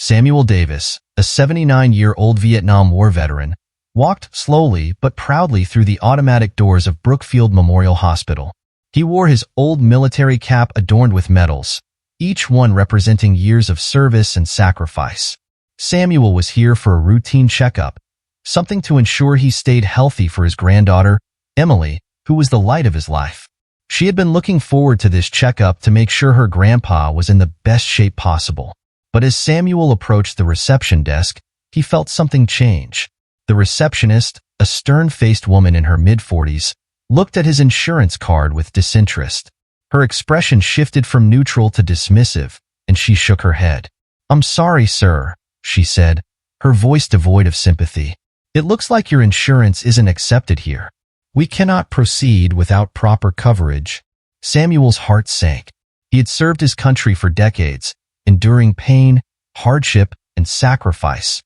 Samuel Davis, a 79-year-old Vietnam War veteran, walked slowly but proudly through the automatic doors of Brookfield Memorial Hospital. He wore his old military cap adorned with medals, each one representing years of service and sacrifice. Samuel was here for a routine checkup, something to ensure he stayed healthy for his granddaughter, Emily, who was the light of his life. She had been looking forward to this checkup to make sure her grandpa was in the best shape possible. But as Samuel approached the reception desk, he felt something change. The receptionist, a stern-faced woman in her mid-40s, looked at his insurance card with disinterest. Her expression shifted from neutral to dismissive, and she shook her head. "I'm sorry, sir," she said, her voice devoid of sympathy. "It looks like your insurance isn't accepted here. We cannot proceed without proper coverage." Samuel's heart sank. He had served his country for decades, enduring pain, hardship, and sacrifice,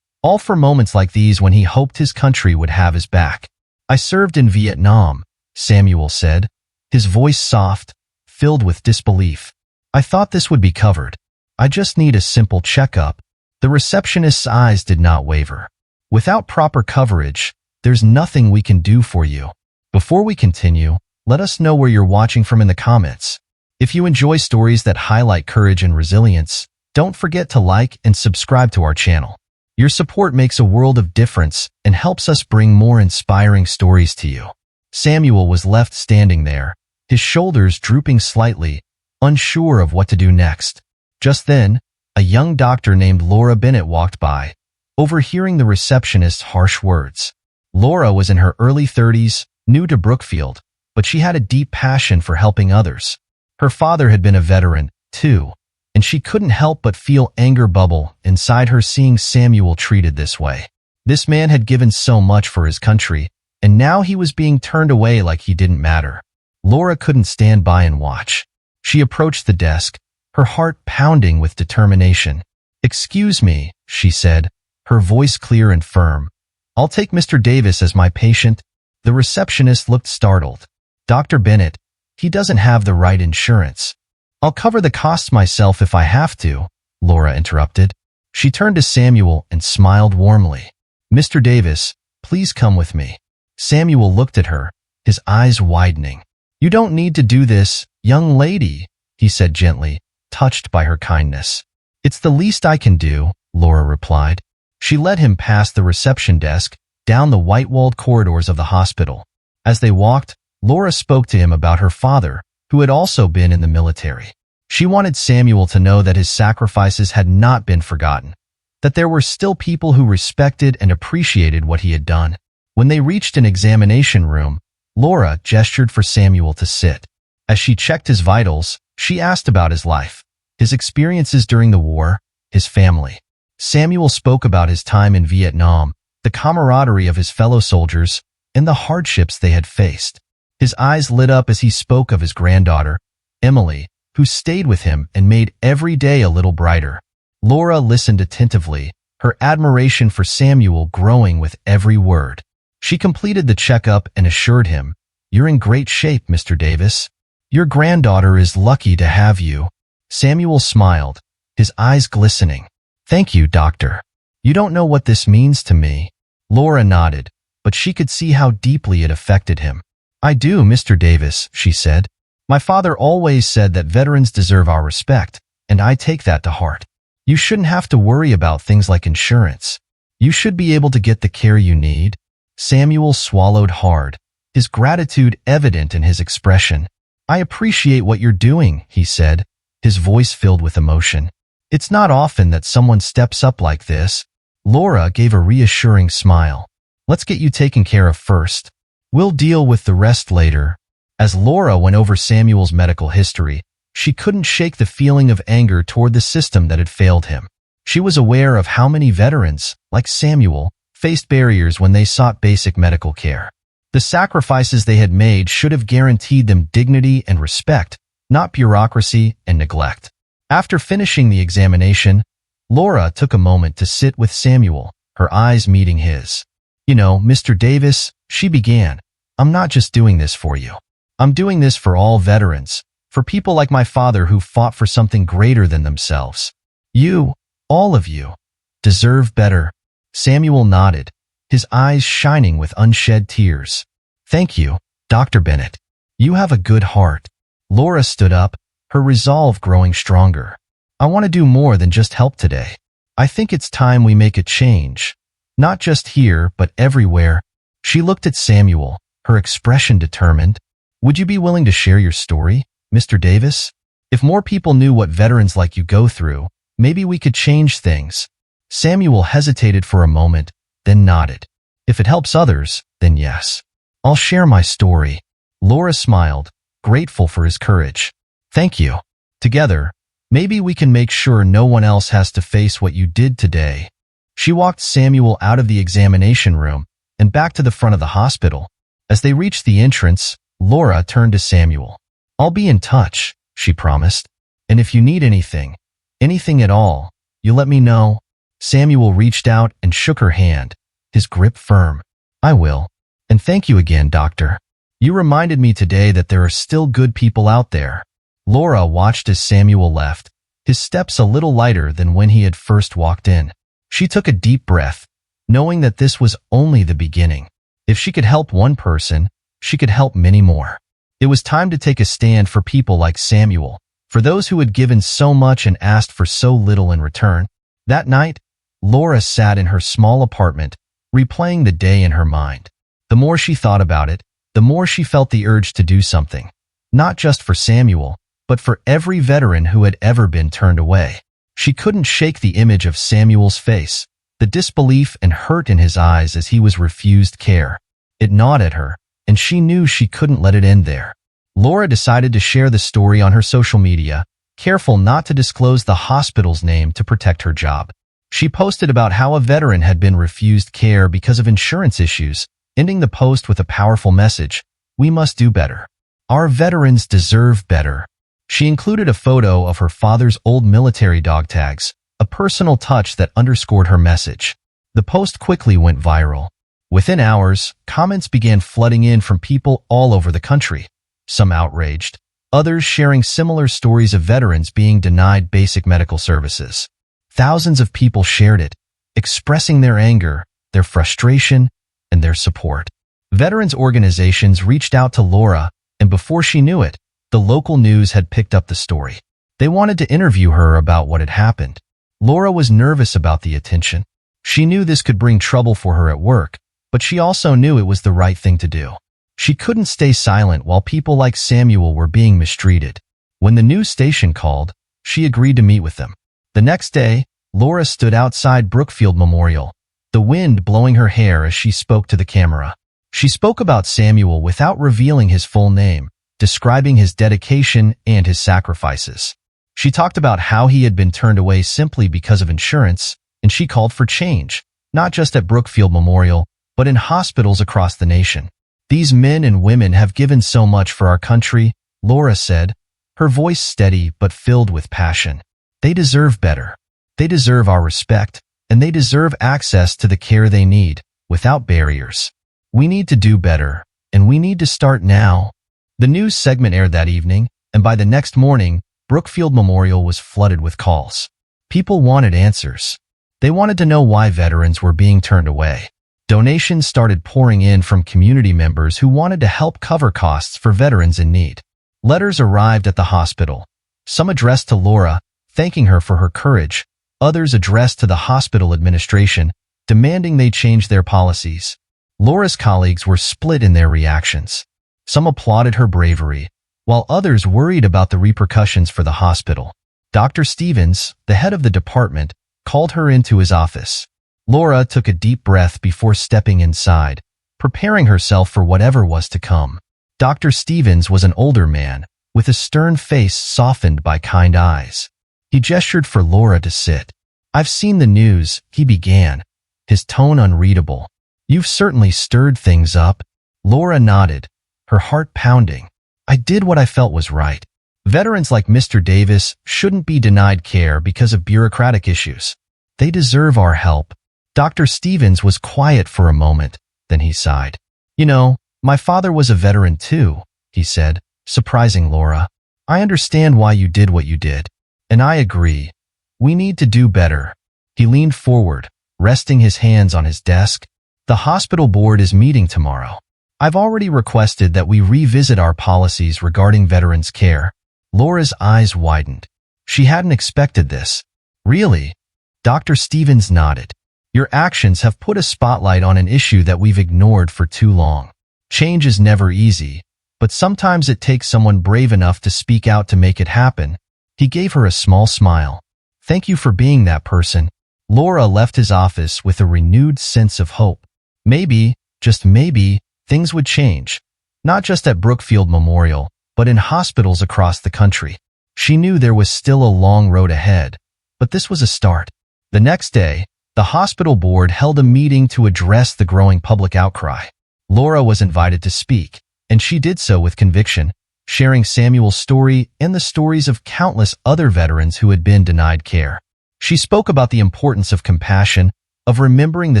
all for moments like these when he hoped his country would have his back. "I served in Vietnam," Samuel said, his voice soft, filled with disbelief. "I thought this would be covered. I just need a simple checkup." The receptionist's eyes did not waver. "Without proper coverage, there's nothing we can do for you." Before we continue, let us know where you're watching from in the comments. If you enjoy stories that highlight courage and resilience, don't forget to like and subscribe to our channel. Your support makes a world of difference and helps us bring more inspiring stories to you. Samuel was left standing there, his shoulders drooping slightly, unsure of what to do next. Just then, a young doctor named Laura Bennett walked by, overhearing the receptionist's harsh words. Laura was in her early 30s, new to Brookfield, but she had a deep passion for helping others. Her father had been a veteran, too, and she couldn't help but feel anger bubble inside her seeing Samuel treated this way. This man had given so much for his country, and now he was being turned away like he didn't matter. Laura couldn't stand by and watch. She approached the desk, her heart pounding with determination. "Excuse me," she said, her voice clear and firm. "I'll take Mr. Davis as my patient." The receptionist looked startled. "Dr. Bennett, he doesn't have the right insurance." "I'll cover the costs myself if I have to," Laura interrupted. She turned to Samuel and smiled warmly. "Mr. Davis, please come with me." Samuel looked at her, his eyes widening. "You don't need to do this, young lady," he said gently, touched by her kindness. "It's the least I can do," Laura replied. She led him past the reception desk, down the white-walled corridors of the hospital. As they walked, Laura spoke to him about her father, who had also been in the military. She wanted Samuel to know that his sacrifices had not been forgotten, that there were still people who respected and appreciated what he had done. When they reached an examination room, Laura gestured for Samuel to sit. As she checked his vitals, she asked about his life, his experiences during the war, his family. Samuel spoke about his time in Vietnam, the camaraderie of his fellow soldiers, and the hardships they had faced. His eyes lit up as he spoke of his granddaughter, Emily, who stayed with him and made every day a little brighter. Laura listened attentively, her admiration for Samuel growing with every word. She completed the checkup and assured him, "You're in great shape, Mr. Davis. Your granddaughter is lucky to have you." Samuel smiled, his eyes glistening. "Thank you, doctor. You don't know what this means to me." Laura nodded, but she could see how deeply it affected him. "I do, Mr. Davis," she said. "My father always said that veterans deserve our respect, and I take that to heart. You shouldn't have to worry about things like insurance. You should be able to get the care you need." Samuel swallowed hard, his gratitude evident in his expression. "I appreciate what you're doing," he said, his voice filled with emotion. "It's not often that someone steps up like this." Laura gave a reassuring smile. "Let's get you taken care of first. We'll deal with the rest later." As Laura went over Samuel's medical history, she couldn't shake the feeling of anger toward the system that had failed him. She was aware of how many veterans, like Samuel, faced barriers when they sought basic medical care. The sacrifices they had made should have guaranteed them dignity and respect, not bureaucracy and neglect. After finishing the examination, Laura took a moment to sit with Samuel, her eyes meeting his. "You know, Mr. Davis," she began, "I'm not just doing this for you. I'm doing this for all veterans, for people like my father who fought for something greater than themselves. You, All of you deserve better. Samuel nodded, his eyes shining with unshed tears. Thank you, Dr. Bennett. You have a good heart. Laura stood up, her resolve growing stronger. I want to do more than just help today. I think it's time we make a change. Not just here, but everywhere. She looked at Samuel, her expression determined. Would you be willing to share your story, Mr. Davis? If more people knew what veterans like you go through, maybe we could change things. Samuel hesitated for a moment, then nodded. If it helps others, then yes. I'll share my story. Laura smiled, grateful for his courage. Thank you. Together, maybe we can make sure no one else has to face what you did today. She walked Samuel out of the examination room and back to the front of the hospital. As they reached the entrance, Laura turned to Samuel. I'll be in touch, she promised. And if you need anything at all, you let me know. Samuel reached out and shook her hand, his grip firm. I will. And thank you again, Doctor. You reminded me today that there are still good people out there. Laura watched as Samuel left, his steps a little lighter than when he had first walked in. She took a deep breath, knowing that this was only the beginning. If she could help one person, she could help many more. It was time to take a stand for people like Samuel, for those who had given so much and asked for so little in return. That night, Laura sat in her small apartment, replaying the day in her mind. The more she thought about it, the more she felt the urge to do something, not just for Samuel, but for every veteran who had ever been turned away. She couldn't shake the image of Samuel's face, the disbelief and hurt in his eyes as he was refused care. It gnawed at her, and she knew she couldn't let it end there. Laura decided to share the story on her social media, careful not to disclose the hospital's name to protect her job. She posted about how a veteran had been refused care because of insurance issues, ending the post with a powerful message: we must do better. Our veterans deserve better. She included a photo of her father's old military dog tags, a personal touch that underscored her message. The post quickly went viral. Within hours, comments began flooding in from people all over the country, some outraged, others sharing similar stories of veterans being denied basic medical services. Thousands of people shared it, expressing their anger, their frustration, and their support. Veterans organizations reached out to Laura, and before she knew it, the local news had picked up the story. They wanted to interview her about what had happened. Laura was nervous about the attention. She knew this could bring trouble for her at work, but she also knew it was the right thing to do. She couldn't stay silent while people like Samuel were being mistreated. When the news station called, she agreed to meet with them. The next day, Laura stood outside Brookfield Memorial, the wind blowing her hair as she spoke to the camera. She spoke about Samuel without revealing his full name, describing his dedication and his sacrifices. She talked about how he had been turned away simply because of insurance, and she called for change, not just at Brookfield Memorial, but in hospitals across the nation. These men and women have given so much for our country, Laura said, her voice steady but filled with passion. They deserve better. They deserve our respect, and they deserve access to the care they need, without barriers. We need to do better, and we need to start now. The news segment aired that evening, and by the next morning, Brookfield Memorial was flooded with calls. People wanted answers. They wanted to know why veterans were being turned away. Donations started pouring in from community members who wanted to help cover costs for veterans in need. Letters arrived at the hospital, some addressed to Laura, thanking her for her courage, others addressed to the hospital administration, demanding they change their policies. Laura's colleagues were split in their reactions. Some applauded her bravery, while others worried about the repercussions for the hospital. Dr. Stevens, the head of the department, called her into his office. Laura took a deep breath before stepping inside, preparing herself for whatever was to come. Dr. Stevens was an older man, with a stern face softened by kind eyes. He gestured for Laura to sit. "I've seen the news," he began, his tone unreadable. "You've certainly stirred things up." Laura nodded, her heart pounding. "I did what I felt was right. Veterans like Mr. Davis shouldn't be denied care because of bureaucratic issues. They deserve our help." Dr. Stevens was quiet for a moment, then he sighed. "You know, my father was a veteran too," he said, surprising Laura. "I understand why you did what you did. And I agree. We need to do better." He leaned forward, resting his hands on his desk. The hospital board is meeting tomorrow. I've already requested that we revisit our policies regarding veterans' care. Laura's eyes widened. She hadn't expected this. Really? Dr. Stevens nodded. Your actions have put a spotlight on an issue that we've ignored for too long. Change is never easy, but sometimes it takes someone brave enough to speak out to make it happen. He gave her a small smile. Thank you for being that person. Laura left his office with a renewed sense of hope. Maybe, just maybe, things would change. Not just at Brookfield Memorial, but in hospitals across the country. She knew there was still a long road ahead, but this was a start. The next day, the hospital board held a meeting to address the growing public outcry. Laura was invited to speak, and she did so with conviction, sharing Samuel's story and the stories of countless other veterans who had been denied care. She spoke about the importance of compassion, of remembering the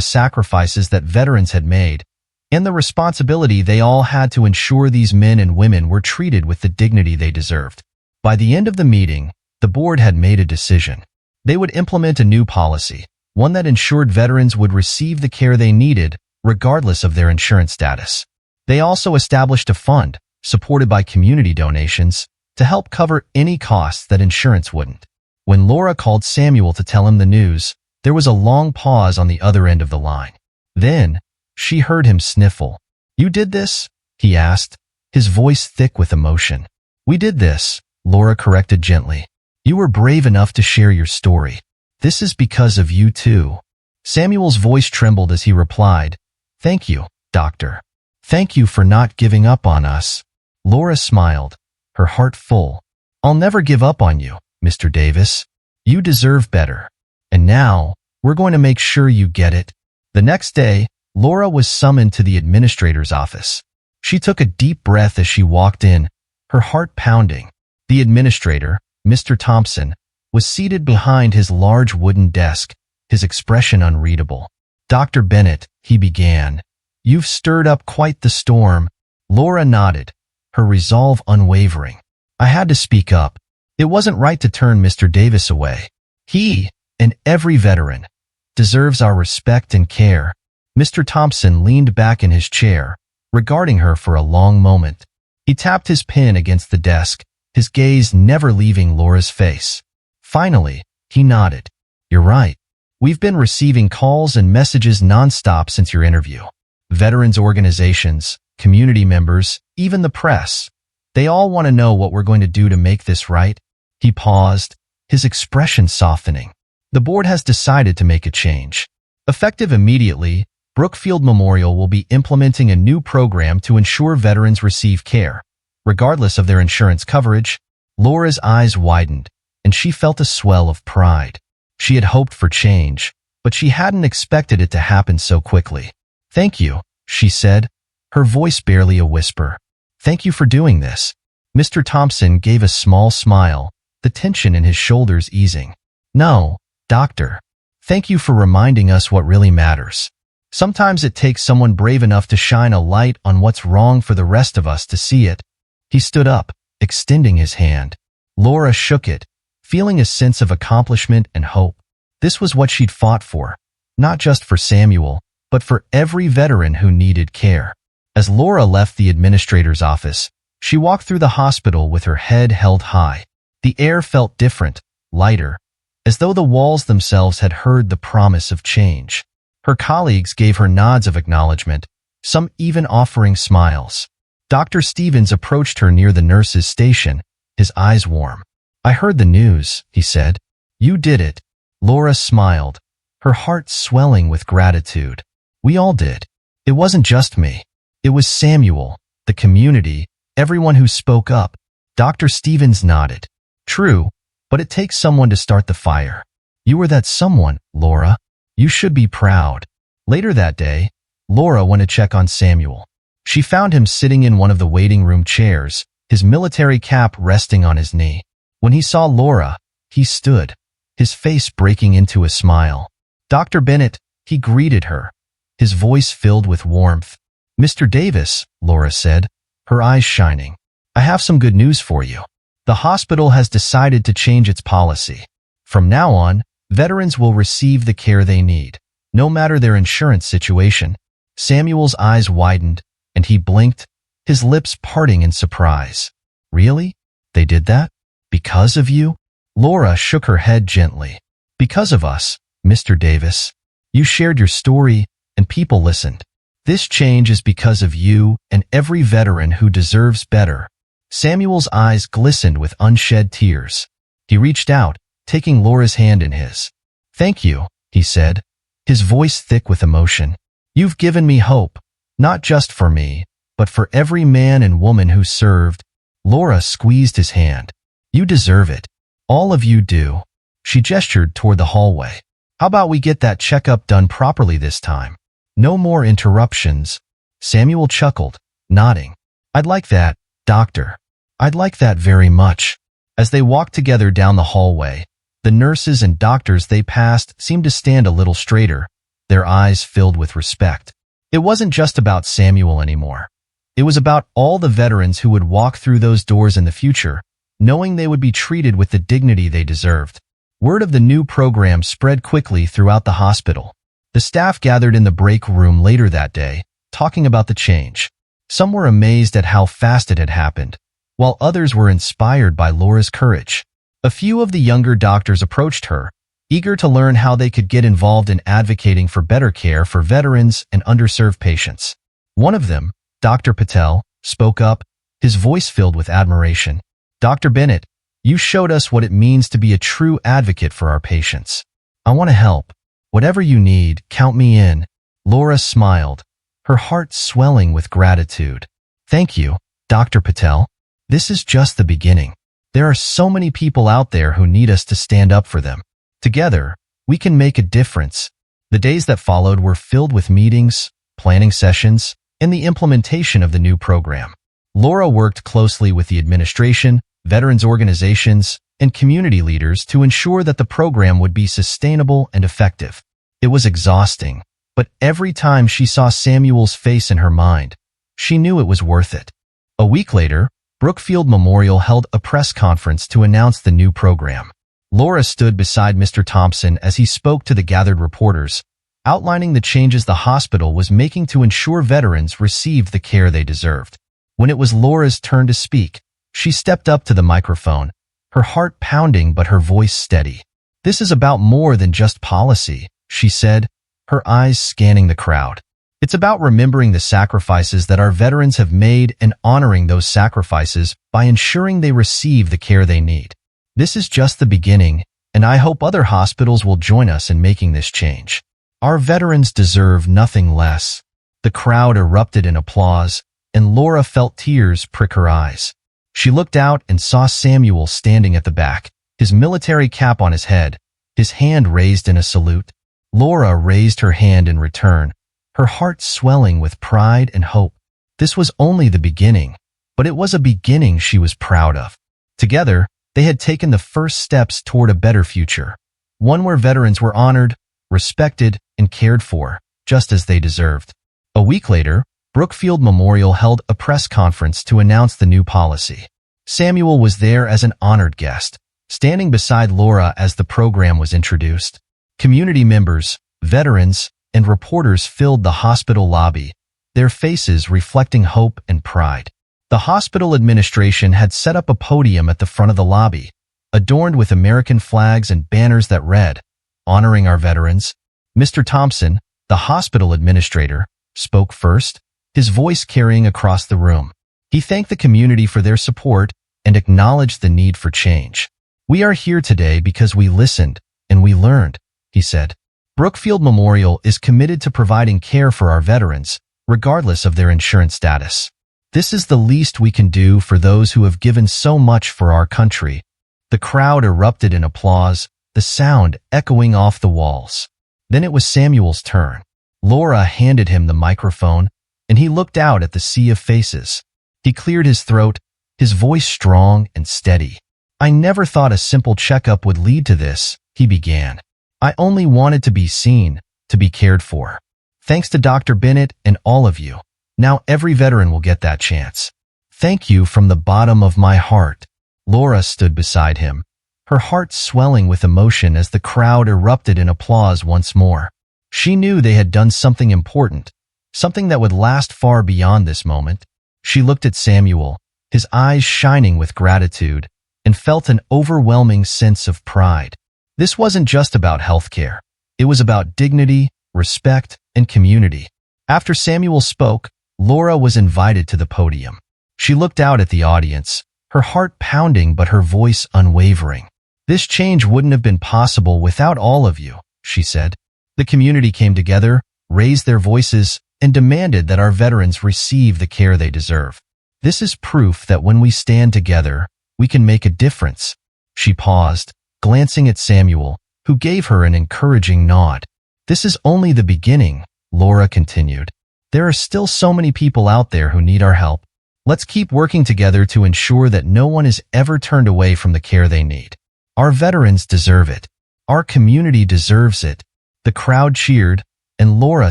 sacrifices that veterans had made, and the responsibility they all had to ensure these men and women were treated with the dignity they deserved. By the end of the meeting, the board had made a decision. They would implement a new policy, one that ensured veterans would receive the care they needed, regardless of their insurance status. They also established a fund, supported by community donations, to help cover any costs that insurance wouldn't. When Laura called Samuel to tell him the news, there was a long pause on the other end of the line. Then, she heard him sniffle. "You did this?" he asked, his voice thick with emotion. "We did this," Laura corrected gently. "You were brave enough to share your story. This is because of you too." Samuel's voice trembled as he replied, "Thank you, doctor. Thank you for not giving up on us." Laura smiled, her heart full. "I'll never give up on you, Mr. Davis. You deserve better. And now, we're going to make sure you get it." The next day, Laura was summoned to the administrator's office. She took a deep breath as she walked in, her heart pounding. The administrator, Mr. Thompson, was seated behind his large wooden desk, his expression unreadable. "Dr. Bennett," he began, "you've stirred up quite the storm." Laura nodded, her resolve unwavering. "I had to speak up. It wasn't right to turn Mr. Davis away. He, and every veteran, deserves our respect and care." Mr. Thompson leaned back in his chair, regarding her for a long moment. He tapped his pen against the desk, his gaze never leaving Laura's face. Finally, he nodded. "You're right. We've been receiving calls and messages nonstop since your interview. Veterans organizations, community members, even the press. They all want to know what we're going to do to make this right." He paused, his expression softening. "The board has decided to make a change. Effective immediately, Brookfield Memorial will be implementing a new program to ensure veterans receive care, regardless of their insurance coverage." Laura's eyes widened, and she felt a swell of pride. She had hoped for change, but she hadn't expected it to happen so quickly. "Thank you," she said, her voice barely a whisper. "Thank you for doing this." Mr. Thompson gave a small smile, the tension in his shoulders easing. "No, doctor. Thank you for reminding us what really matters. Sometimes it takes someone brave enough to shine a light on what's wrong for the rest of us to see it." He stood up, extending his hand. Laura shook it, feeling a sense of accomplishment and hope. This was what she'd fought for, not just for Samuel, but for every veteran who needed care. As Laura left the administrator's office, she walked through the hospital with her head held high. The air felt different, lighter, as though the walls themselves had heard the promise of change. Her colleagues gave her nods of acknowledgement, some even offering smiles. Dr. Stevens approached her near the nurse's station, his eyes warm. "I heard the news," he said. "You did it." Laura smiled, her heart swelling with gratitude. "We all did. It wasn't just me. It was Samuel, the community, everyone who spoke up." Dr. Stevens nodded. "True, but it takes someone to start the fire. You were that someone, Laura. You should be proud." Later that day, Laura went to check on Samuel. She found him sitting in one of the waiting room chairs, his military cap resting on his knee. When he saw Laura, he stood, his face breaking into a smile. "Dr. Bennett," he greeted her, his voice filled with warmth. "Mr. Davis," Laura said, her eyes shining. "I have some good news for you. The hospital has decided to change its policy. From now on, Veterans will receive the care they need, no matter their insurance situation. Samuel's eyes widened, and he blinked, his lips parting in surprise. Really? They did that? Because of you? Laura shook her head gently. Because of us, Mr. Davis. You shared your story, and people listened. This change is because of you and every veteran who deserves better. Samuel's eyes glistened with unshed tears. He reached out, taking Laura's hand in his. Thank you, he said, his voice thick with emotion. You've given me hope, not just for me, but for every man and woman who served. Laura squeezed his hand. You deserve it. All of you do. She gestured toward the hallway. How about we get that checkup done properly this time? No more interruptions. Samuel chuckled, nodding. I'd like that, doctor. I'd like that very much. As they walked together down the hallway, the nurses and doctors they passed seemed to stand a little straighter, their eyes filled with respect. It wasn't just about Samuel anymore. It was about all the veterans who would walk through those doors in the future, knowing they would be treated with the dignity they deserved. Word of the new program spread quickly throughout the hospital. The staff gathered in the break room later that day, talking about the change. Some were amazed at how fast it had happened, while others were inspired by Laura's courage. A few of the younger doctors approached her, eager to learn how they could get involved in advocating for better care for veterans and underserved patients. One of them, Dr. Patel, spoke up, his voice filled with admiration. Dr. Bennett, you showed us what it means to be a true advocate for our patients. I want to help. Whatever you need, count me in. Laura smiled, her heart swelling with gratitude. Thank you, Dr. Patel. This is just the beginning. There are so many people out there who need us to stand up for them. Together, we can make a difference. The days that followed were filled with meetings, planning sessions, and the implementation of the new program. Laura worked closely with the administration, veterans organizations, and community leaders to ensure that the program would be sustainable and effective. It was exhausting, but every time she saw Samuel's face in her mind, she knew it was worth it. A week later, Brookfield Memorial held a press conference to announce the new program. Laura stood beside Mr. Thompson as he spoke to the gathered reporters, outlining the changes the hospital was making to ensure veterans received the care they deserved. When it was Laura's turn to speak, she stepped up to the microphone, her heart pounding but her voice steady. This is about more than just policy, she said, her eyes scanning the crowd. It's about remembering the sacrifices that our veterans have made and honoring those sacrifices by ensuring they receive the care they need. This is just the beginning, and I hope other hospitals will join us in making this change. Our veterans deserve nothing less. The crowd erupted in applause, and Laura felt tears prick her eyes. She looked out and saw Samuel standing at the back, his military cap on his head, his hand raised in a salute. Laura raised her hand in return, her heart swelling with pride and hope. This was only the beginning, but it was a beginning she was proud of. Together, they had taken the first steps toward a better future, one where veterans were honored, respected, and cared for, just as they deserved. A week later, Brookfield Memorial held a press conference to announce the new policy. Samuel was there as an honored guest, standing beside Laura as the program was introduced. Community members, veterans, and reporters filled the hospital lobby, their faces reflecting hope and pride. The hospital administration had set up a podium at the front of the lobby, adorned with American flags and banners that read, "Honoring our veterans." Mr. Thompson, the hospital administrator, spoke first, his voice carrying across the room. He thanked the community for their support and acknowledged the need for change. "We are here today because we listened and we learned," he said. "Brookfield Memorial is committed to providing care for our veterans, regardless of their insurance status. This is the least we can do for those who have given so much for our country." The crowd erupted in applause, the sound echoing off the walls. Then it was Samuel's turn. Laura handed him the microphone, and he looked out at the sea of faces. He cleared his throat, his voice strong and steady. "I never thought a simple checkup would lead to this," he began. "I only wanted to be seen, to be cared for. Thanks to Dr. Bennett and all of you. Now every veteran will get that chance. Thank you from the bottom of my heart." Laura stood beside him, her heart swelling with emotion as the crowd erupted in applause once more. She knew they had done something important, something that would last far beyond this moment. She looked at Samuel, his eyes shining with gratitude, and felt an overwhelming sense of pride. This wasn't just about healthcare. It was about dignity, respect, and community. After Samuel spoke, Laura was invited to the podium. She looked out at the audience, her heart pounding but her voice unwavering. "This change wouldn't have been possible without all of you," she said. The community came together, raised their voices, and demanded that our veterans receive the care they deserve. "This is proof that when we stand together, we can make a difference." She paused, glancing at Samuel, who gave her an encouraging nod. "This is only the beginning," Laura continued. "There are still so many people out there who need our help. Let's keep working together to ensure that no one is ever turned away from the care they need. Our veterans deserve it. Our community deserves it." The crowd cheered, and Laura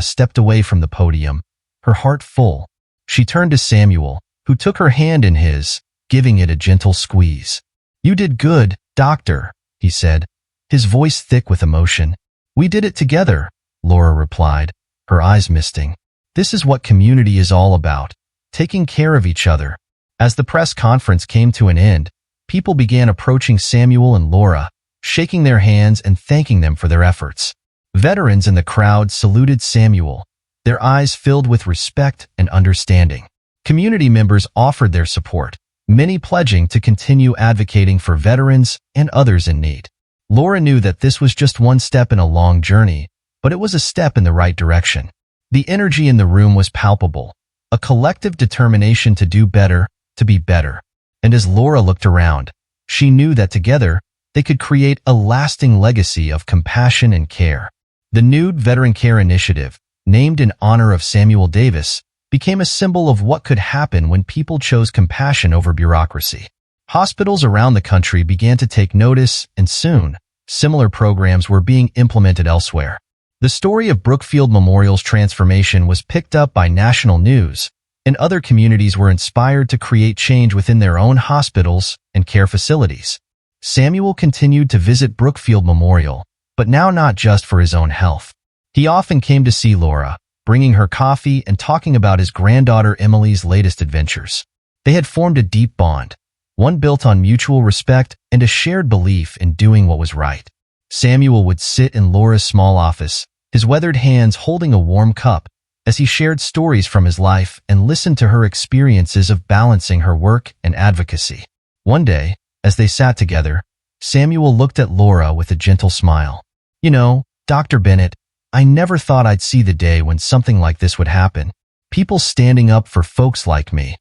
stepped away from the podium, her heart full. She turned to Samuel, who took her hand in his, giving it a gentle squeeze. "You did good, doctor," he said, his voice thick with emotion. "We did it together," Laura replied, her eyes misting. "This is what community is all about, taking care of each other." As the press conference came to an end, people began approaching Samuel and Laura, shaking their hands and thanking them for their efforts. Veterans in the crowd saluted Samuel, their eyes filled with respect and understanding. Community members offered their support, many pledging to continue advocating for veterans and others in need. Laura knew that this was just one step in a long journey, but it was a step in the right direction. The energy in the room was palpable, a collective determination to do better, to be better. And as Laura looked around, she knew that together, they could create a lasting legacy of compassion and care. The new Veteran Care Initiative, named in honor of Samuel Davis, became a symbol of what could happen when people chose compassion over bureaucracy. Hospitals around the country began to take notice, and soon, similar programs were being implemented elsewhere. The story of Brookfield Memorial's transformation was picked up by national news, and other communities were inspired to create change within their own hospitals and care facilities. Samuel continued to visit Brookfield Memorial, but now not just for his own health. He often came to see Laura, bringing her coffee and talking about his granddaughter Emily's latest adventures. They had formed a deep bond, one built on mutual respect and a shared belief in doing what was right. Samuel would sit in Laura's small office, his weathered hands holding a warm cup, as he shared stories from his life and listened to her experiences of balancing her work and advocacy. One day, as they sat together, Samuel looked at Laura with a gentle smile. "You know, Dr. Bennett, I never thought I'd see the day when something like this would happen. People standing up for folks like me.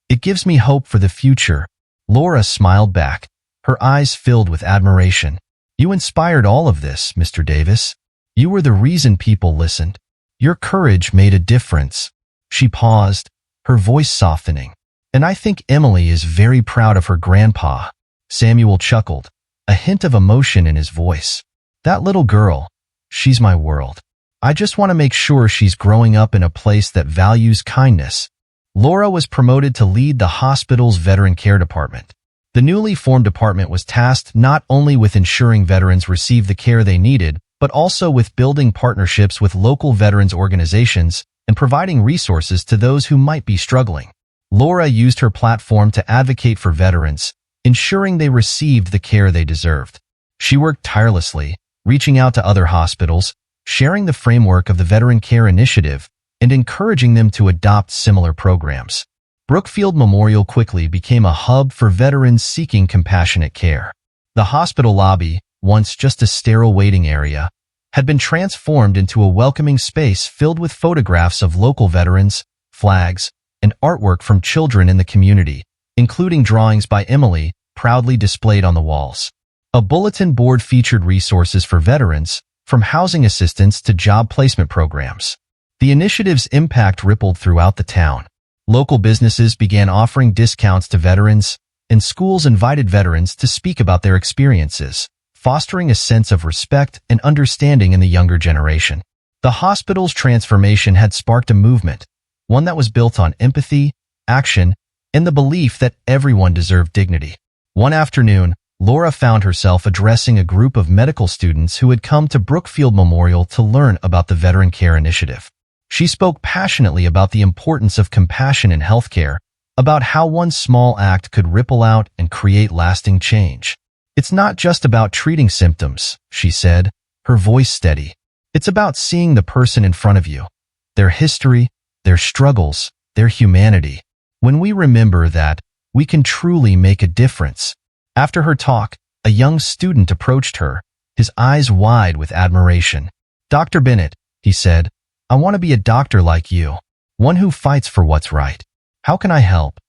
It gives me hope for the future." Laura smiled back, her eyes filled with admiration. "You inspired all of this, Mr. Davis. You were the reason people listened. Your courage made a difference." She paused, her voice softening. "And I think Emily is very proud of her grandpa." Samuel chuckled, a hint of emotion in his voice. "That little girl, she's my world. I just want to make sure she's growing up in a place that values kindness." Laura was promoted to lead the hospital's veteran care department. The newly formed department was tasked not only with ensuring veterans received the care they needed, but also with building partnerships with local veterans organizations and providing resources to those who might be struggling. Laura used her platform to advocate for veterans, ensuring they received the care they deserved. She worked tirelessly, reaching out to other hospitals, sharing the framework of the Veteran Care Initiative, and encouraging them to adopt similar programs. Brookfield Memorial quickly became a hub for veterans seeking compassionate care. The hospital lobby, once just a sterile waiting area, had been transformed into a welcoming space filled with photographs of local veterans, flags, and artwork from children in the community, including drawings by Emily, proudly displayed on the walls. A bulletin board featured resources for veterans, from housing assistance to job placement programs. The initiative's impact rippled throughout the town. Local businesses began offering discounts to veterans, and schools invited veterans to speak about their experiences, fostering a sense of respect and understanding in the younger generation. The hospital's transformation had sparked a movement, one that was built on empathy, action, and the belief that everyone deserved dignity. One afternoon, Laura found herself addressing a group of medical students who had come to Brookfield Memorial to learn about the Veteran Care Initiative. She spoke passionately about the importance of compassion in healthcare, about how one small act could ripple out and create lasting change. "It's not just about treating symptoms," she said, her voice steady. "It's about seeing the person in front of you, their history, their struggles, their humanity. When we remember that, we can truly make a difference." After her talk, a young student approached her, his eyes wide with admiration. "Dr. Bennett," he said, "I want to be a doctor like you, one who fights for what's right. How can I help?"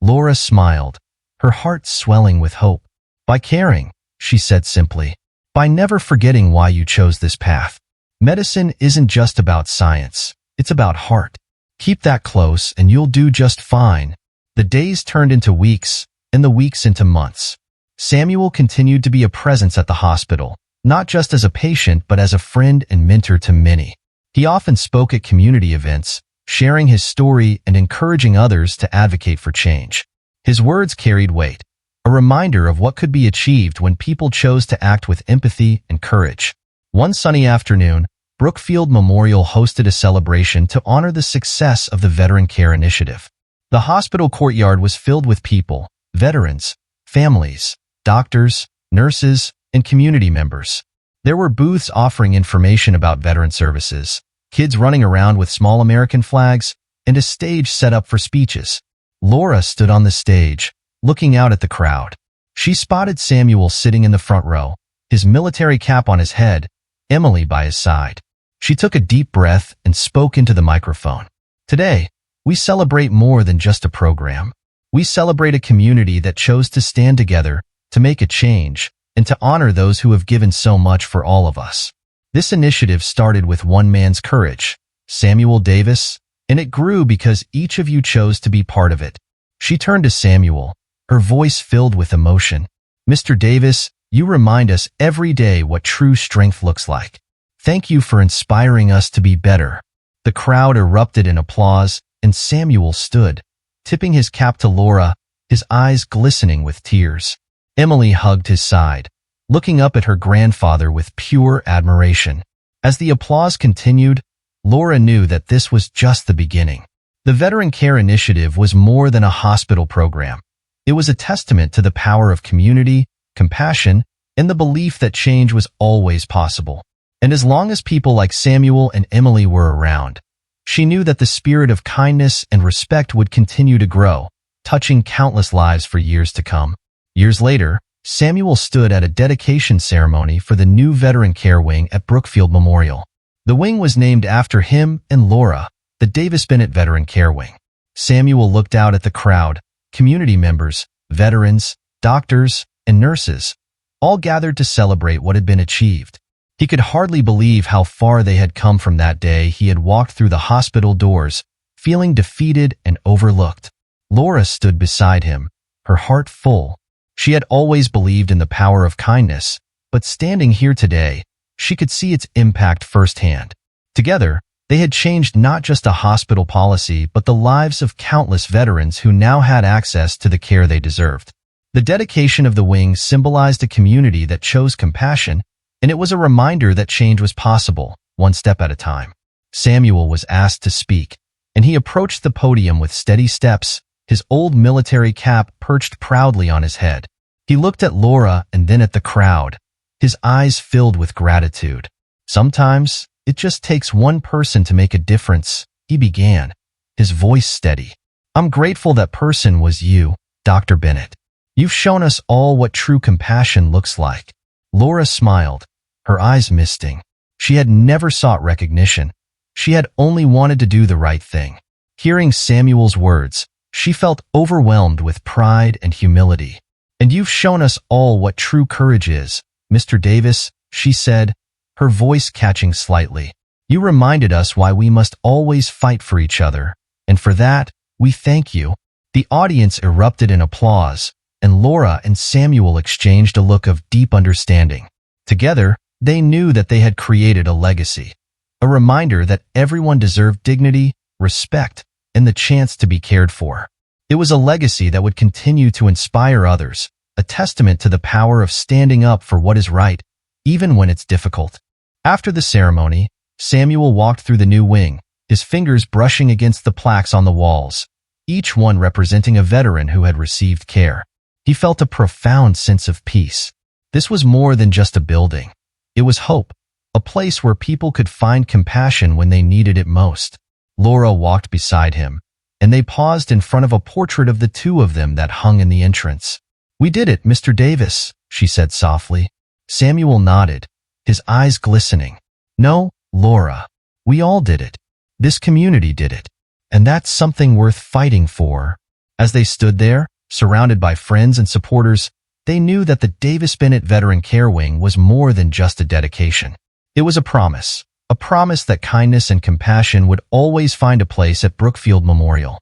Laura smiled, her heart swelling with hope. "By caring," she said simply. "By never forgetting why you chose this path. Medicine isn't just about science, it's about heart. Keep that close and you'll do just fine." The days turned into weeks, and the weeks into months. Samuel continued to be a presence at the hospital, not just as a patient but as a friend and mentor to many. He often spoke at community events, sharing his story and encouraging others to advocate for change. His words carried weight, a reminder of what could be achieved when people chose to act with empathy and courage. One sunny afternoon, Brookfield Memorial hosted a celebration to honor the success of the Veteran Care Initiative. The hospital courtyard was filled with people, veterans, families, doctors, nurses, and community members. There were booths offering information about veteran services, kids running around with small American flags, and a stage set up for speeches. Laura stood on the stage, looking out at the crowd. She spotted Samuel sitting in the front row, his military cap on his head, Emily by his side. She took a deep breath and spoke into the microphone. "Today, we celebrate more than just a program. We celebrate a community that chose to stand together, to make a change, and to honor those who have given so much for all of us. This initiative started with one man's courage, Samuel Davis, and it grew because each of you chose to be part of it." She turned to Samuel, her voice filled with emotion. "Mr. Davis, you remind us every day what true strength looks like. Thank you for inspiring us to be better." The crowd erupted in applause, and Samuel stood, tipping his cap to Laura, his eyes glistening with tears. Emily hugged his side, looking up at her grandfather with pure admiration. As the applause continued, Laura knew that this was just the beginning. The Veteran Care Initiative was more than a hospital program. It was a testament to the power of community, compassion, and the belief that change was always possible. And as long as people like Samuel and Emily were around, she knew that the spirit of kindness and respect would continue to grow, touching countless lives for years to come. Years later, Samuel stood at a dedication ceremony for the new Veteran Care Wing at Brookfield Memorial. The wing was named after him and Laura, the Davis Bennett Veteran Care Wing. Samuel looked out at the crowd, community members, veterans, doctors, and nurses, all gathered to celebrate what had been achieved. He could hardly believe how far they had come from that day he had walked through the hospital doors, feeling defeated and overlooked. Laura stood beside him, her heart full. She had always believed in the power of kindness, but standing here today, she could see its impact firsthand. Together, they had changed not just a hospital policy but the lives of countless veterans who now had access to the care they deserved. The dedication of the wing symbolized a community that chose compassion, and it was a reminder that change was possible, one step at a time. Samuel was asked to speak, and he approached the podium with steady steps, his old military cap perched proudly on his head. He looked at Laura and then at the crowd, his eyes filled with gratitude. "Sometimes, it just takes one person to make a difference," he began, his voice steady. "I'm grateful that person was you, Dr. Bennett. You've shown us all what true compassion looks like." Laura smiled, her eyes misting. She had never sought recognition. She had only wanted to do the right thing. Hearing Samuel's words, she felt overwhelmed with pride and humility. "And you've shown us all what true courage is, Mr. Davis," she said, her voice catching slightly. "You reminded us why we must always fight for each other, and for that, we thank you." The audience erupted in applause, and Laura and Samuel exchanged a look of deep understanding. Together, they knew that they had created a legacy, a reminder that everyone deserved dignity, respect, and the chance to be cared for. It was a legacy that would continue to inspire others, a testament to the power of standing up for what is right, even when it's difficult. After the ceremony, Samuel walked through the new wing, his fingers brushing against the plaques on the walls, each one representing a veteran who had received care. He felt a profound sense of peace. This was more than just a building. It was hope, a place where people could find compassion when they needed it most. Laura walked beside him, and they paused in front of a portrait of the two of them that hung in the entrance. "We did it, Mr. Davis," she said softly. Samuel nodded, his eyes glistening. "No, Laura, we all did it. This community did it. And that's something worth fighting for." As they stood there, surrounded by friends and supporters, they knew that the Davis-Bennett Veteran Care Wing was more than just a dedication. It was a promise that kindness and compassion would always find a place at Brookfield Memorial.